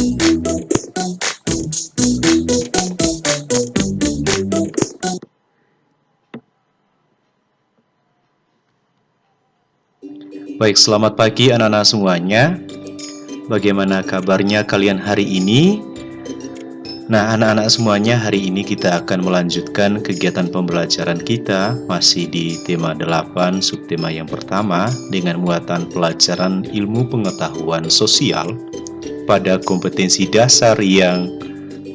Baik, selamat pagi anak-anak semuanya. Bagaimana kabarnya kalian hari ini? Nah, anak-anak semuanya, hari ini kita akan melanjutkan kegiatan pembelajaran kita masih di tema 8, subtema yang pertama dengan muatan pelajaran ilmu pengetahuan sosial pada kompetensi dasar yang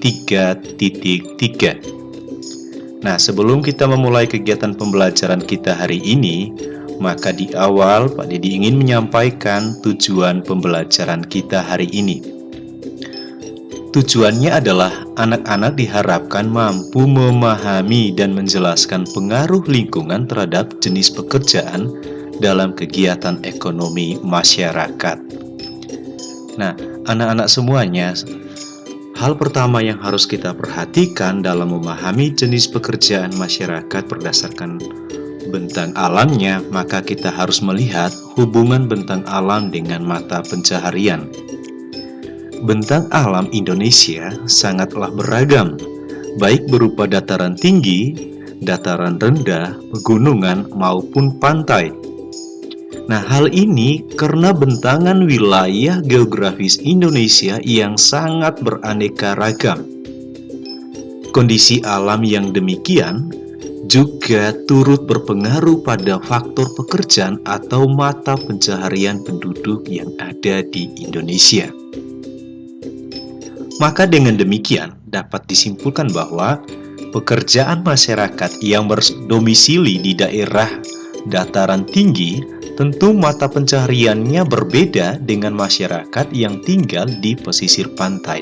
3.3. Nah, sebelum kita memulai kegiatan pembelajaran kita hari ini, maka di awal Pak Dedi ingin menyampaikan tujuan pembelajaran kita hari ini. Tujuannya adalah anak-anak diharapkan mampu memahami dan menjelaskan pengaruh lingkungan terhadap jenis pekerjaan dalam kegiatan ekonomi masyarakat. Nah, anak-anak semuanya, hal pertama yang harus kita perhatikan dalam memahami jenis pekerjaan masyarakat berdasarkan bentang alamnya, maka kita harus melihat hubungan bentang alam dengan mata pencaharian. Bentang alam Indonesia sangatlah beragam, baik berupa dataran tinggi, dataran rendah, pegunungan, maupun pantai. Nah, hal ini karena bentangan wilayah geografis Indonesia yang sangat beraneka ragam. Kondisi alam yang demikian juga turut berpengaruh pada faktor pekerjaan atau mata pencaharian penduduk yang ada di Indonesia. Maka dengan demikian dapat disimpulkan bahwa pekerjaan masyarakat yang berdomisili di daerah dataran tinggi tentu mata pencahariannya berbeda dengan masyarakat yang tinggal di pesisir pantai.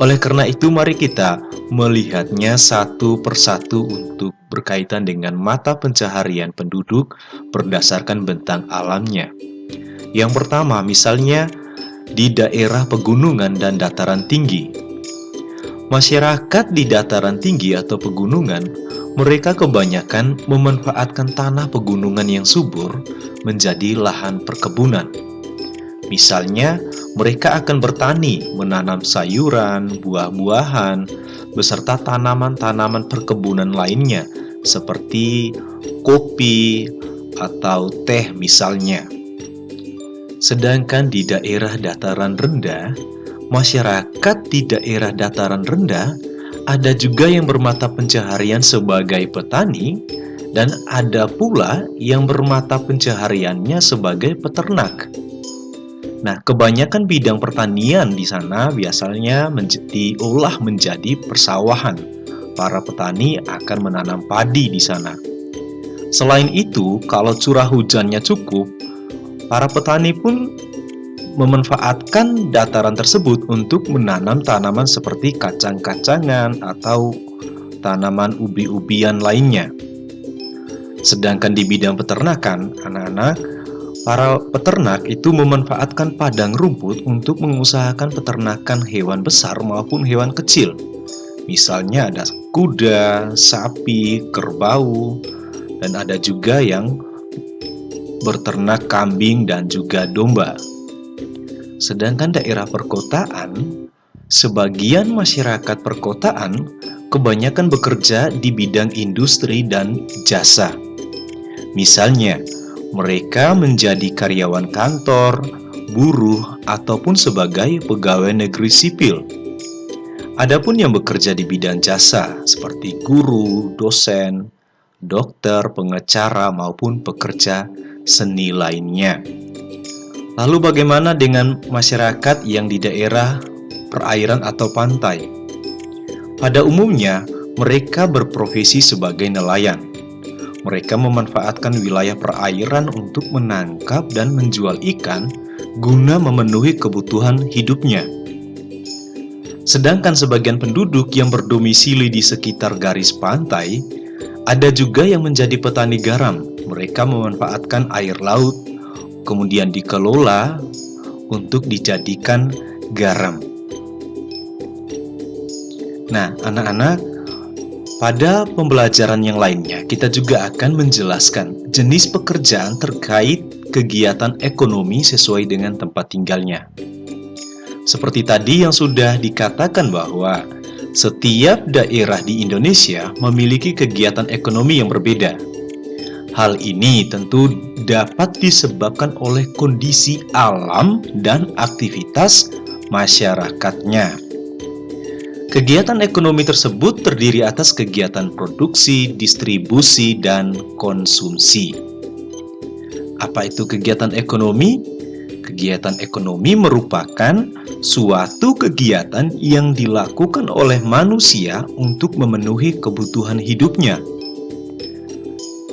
Oleh karena itu, mari kita melihatnya satu persatu untuk berkaitan dengan mata pencaharian penduduk berdasarkan bentang alamnya. Yang pertama, misalnya di daerah pegunungan dan dataran tinggi. Masyarakat di dataran tinggi atau pegunungan, mereka kebanyakan memanfaatkan tanah pegunungan yang subur menjadi lahan perkebunan. Misalnya, mereka akan bertani, menanam sayuran, buah-buahan, beserta tanaman-tanaman perkebunan lainnya, seperti kopi atau teh misalnya. Sedangkan di daerah dataran rendah, masyarakat di daerah dataran rendah ada juga yang bermata pencaharian sebagai petani, dan ada pula yang bermata pencahariannya sebagai peternak. Nah, kebanyakan bidang pertanian di sana biasanya diolah menjadi persawahan. Para petani akan menanam padi di sana. Selain itu, kalau curah hujannya cukup, para petani pun memanfaatkan dataran tersebut untuk menanam tanaman seperti kacang-kacangan atau tanaman ubi-ubian lainnya. Sedangkan di bidang peternakan, anak-anak, para peternak itu memanfaatkan padang rumput untuk mengusahakan peternakan hewan besar maupun hewan kecil. Misalnya ada kuda, sapi, kerbau, dan ada juga yang berternak kambing dan juga domba. Sedangkan daerah perkotaan, sebagian masyarakat perkotaan kebanyakan bekerja di bidang industri dan jasa. Misalnya, mereka menjadi karyawan kantor, buruh, ataupun sebagai pegawai negeri sipil. Adapun yang bekerja di bidang jasa seperti guru, dosen, dokter, pengacara, maupun pekerja seni lainnya. Lalu bagaimana dengan masyarakat yang di daerah perairan atau pantai? Pada umumnya, mereka berprofesi sebagai nelayan. Mereka memanfaatkan wilayah perairan untuk menangkap dan menjual ikan guna memenuhi kebutuhan hidupnya. Sedangkan sebagian penduduk yang berdomisili di sekitar garis pantai, ada juga yang menjadi petani garam. Mereka memanfaatkan air laut, kemudian dikelola untuk dijadikan garam. Nah, anak-anak, pada pembelajaran yang lainnya, kita juga akan menjelaskan jenis pekerjaan terkait kegiatan ekonomi sesuai dengan tempat tinggalnya. Seperti tadi yang sudah dikatakan bahwa setiap daerah di Indonesia memiliki kegiatan ekonomi yang berbeda. Hal ini tentu dapat disebabkan oleh kondisi alam dan aktivitas masyarakatnya. Kegiatan ekonomi tersebut terdiri atas kegiatan produksi, distribusi, dan konsumsi. Apa itu kegiatan ekonomi? Kegiatan ekonomi merupakan suatu kegiatan yang dilakukan oleh manusia untuk memenuhi kebutuhan hidupnya.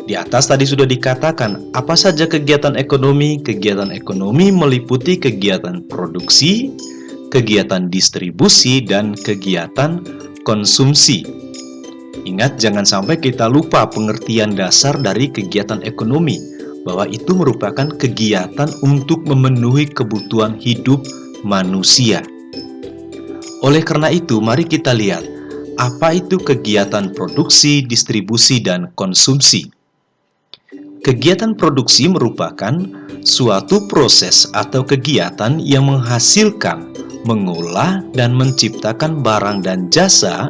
Di atas tadi sudah dikatakan, apa saja kegiatan ekonomi? Kegiatan ekonomi meliputi kegiatan produksi, kegiatan distribusi, dan kegiatan konsumsi. Ingat, jangan sampai kita lupa pengertian dasar dari kegiatan ekonomi, bahwa itu merupakan kegiatan untuk memenuhi kebutuhan hidup manusia. Oleh karena itu, mari kita lihat apa itu kegiatan produksi, distribusi, dan konsumsi. Kegiatan produksi merupakan suatu proses atau kegiatan yang menghasilkan, mengolah, dan menciptakan barang dan jasa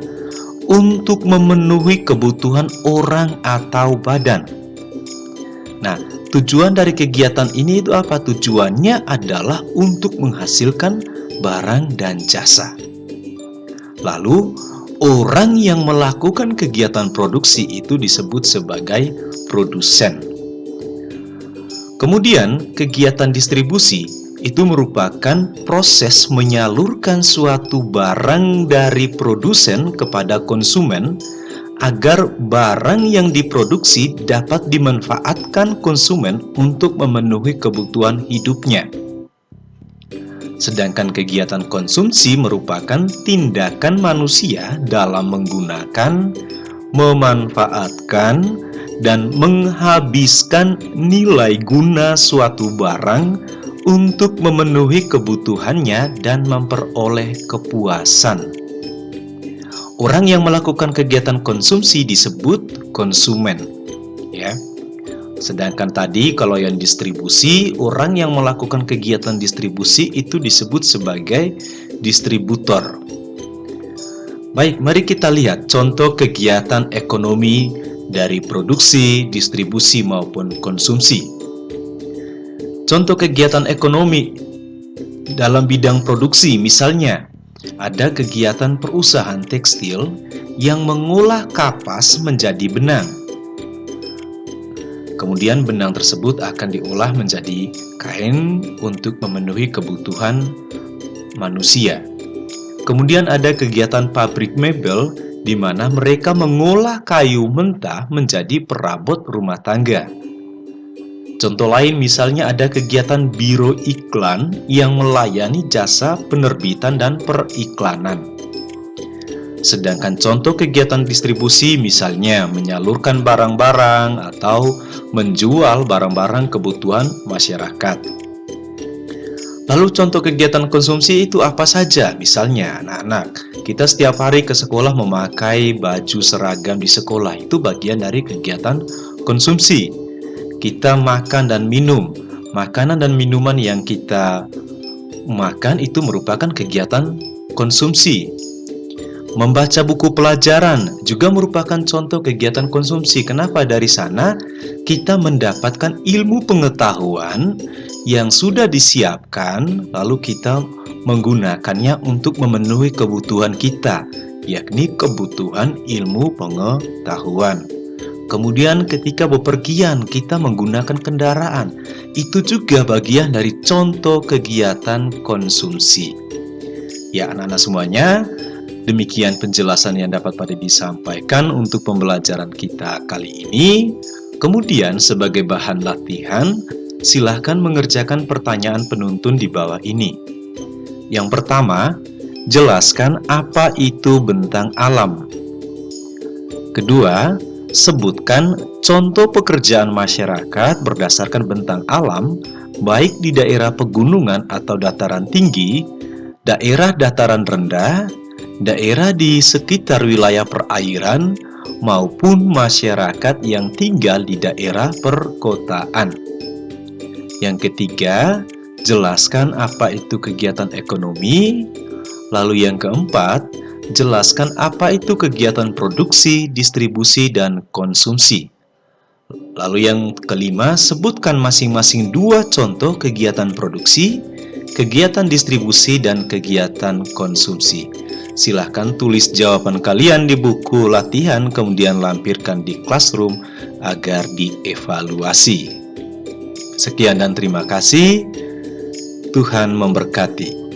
untuk memenuhi kebutuhan orang atau badan. Nah, tujuan dari kegiatan ini itu apa? Tujuannya adalah untuk menghasilkan barang dan jasa. Lalu, orang yang melakukan kegiatan produksi itu disebut sebagai produsen. Kemudian, kegiatan distribusi itu merupakan proses menyalurkan suatu barang dari produsen kepada konsumen agar barang yang diproduksi dapat dimanfaatkan konsumen untuk memenuhi kebutuhan hidupnya. Sedangkan kegiatan konsumsi merupakan tindakan manusia dalam menggunakan, memanfaatkan, dan menghabiskan nilai guna suatu barang untuk memenuhi kebutuhannya dan memperoleh kepuasan. Orang yang melakukan kegiatan konsumsi disebut konsumen, ya. Sedangkan tadi kalau yang distribusi, orang yang melakukan kegiatan distribusi itu disebut sebagai distributor. Baik, mari kita lihat contoh kegiatan ekonomi dari produksi, distribusi maupun konsumsi. Contoh kegiatan ekonomi dalam bidang produksi, misalnya ada kegiatan perusahaan tekstil yang mengolah kapas menjadi benang. Kemudian benang tersebut akan diolah menjadi kain untuk memenuhi kebutuhan manusia. Kemudian ada kegiatan pabrik mebel di mana mereka mengolah kayu mentah menjadi perabot rumah tangga. Contoh lain misalnya ada kegiatan biro iklan yang melayani jasa penerbitan dan periklanan. Sedangkan contoh kegiatan distribusi misalnya menyalurkan barang-barang atau menjual barang-barang kebutuhan masyarakat. Lalu contoh kegiatan konsumsi itu apa saja? Misalnya anak-anak, kita setiap hari ke sekolah memakai baju seragam di sekolah, itu bagian dari kegiatan konsumsi. Kita makan dan minum, makanan dan minuman yang kita makan itu merupakan kegiatan konsumsi. Membaca buku pelajaran juga merupakan contoh kegiatan konsumsi. Kenapa? Dari sana kita mendapatkan ilmu pengetahuan yang sudah disiapkan, lalu kita menggunakannya untuk memenuhi kebutuhan kita, yakni kebutuhan ilmu pengetahuan. Kemudian ketika bepergian kita menggunakan kendaraan, itu juga bagian dari contoh kegiatan konsumsi. Ya anak-anak semuanya, demikian penjelasan yang dapat Pak disampaikan untuk pembelajaran kita kali ini. Kemudian sebagai bahan latihan, silahkan mengerjakan pertanyaan penuntun di bawah ini. Yang pertama, jelaskan apa itu bentang alam. Kedua, sebutkan contoh pekerjaan masyarakat berdasarkan bentang alam, baik di daerah pegunungan atau dataran tinggi, daerah dataran rendah, daerah di sekitar wilayah perairan, maupun masyarakat yang tinggal di daerah perkotaan. Yang ketiga, jelaskan apa itu kegiatan ekonomi. Lalu yang keempat, jelaskan apa itu kegiatan produksi, distribusi, dan konsumsi. Lalu yang kelima, sebutkan masing-masing 2 contoh kegiatan produksi, kegiatan distribusi, dan kegiatan konsumsi. Silahkan tulis jawaban kalian di buku latihan, kemudian lampirkan di classroom agar dievaluasi. Sekian dan terima kasih. Tuhan memberkati.